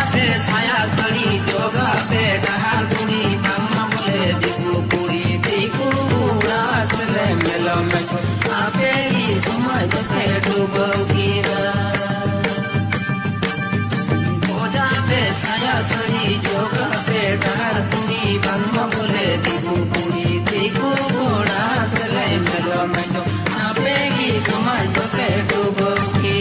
पे छाया सड़ी जोगा पे डहार कुड़ी बाम्मा बोले दिकु कुड़ी दिकु रात ले मेलो में आपे ही समय पे डूबोगी जोगा पे छाया सड़ी जोगा पे डहार कुड़ी बाम्मा बोले दिकु कुड़ी दिकु रात ले मेलो में आपे ही समय पे डूबोगी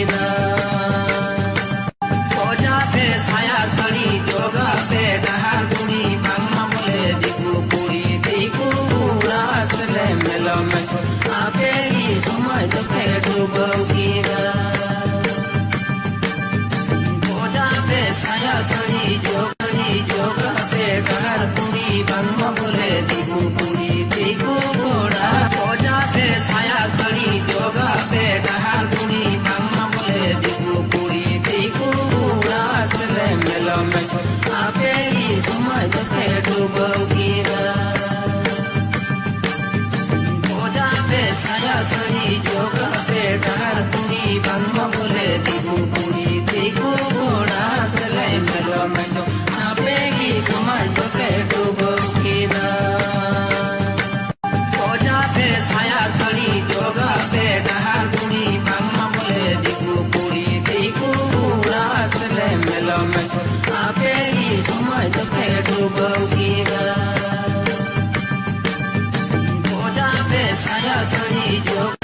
जोगा पे डहार कुड़ी बाम्मा बोले दिकु कुड़ी दिकु रात ले मेलो में आपे ही समय पे डूबोगी जोगा पे छाया सड़ी जोगा पे डहार कुड़ी बाम्मा बोले दिकु कुड़ी दिकु जोगा पे छाया सड़ी जोगा पे डहार कुड़ी बाम्मा बोले दिकु कुड़ी दिकु रात ले मेलो में आपे ही समय पे डूबोगी जोगा पे छाया सड़ी जोगा पे डहार कुड़ी बाम्मा बोले दिकु कुड़ी दिकु रात ले मेलो में आपे ही समय पे डूबोगी जोगा पे छाया सड़ी जोगा पे डहार कुड़ी बाम्मा बोले दिकु कुड़ी दिकु रात ले मेलो में आपे ही समय पे डूबोगी जोगा पे छाया सड़ी जोगा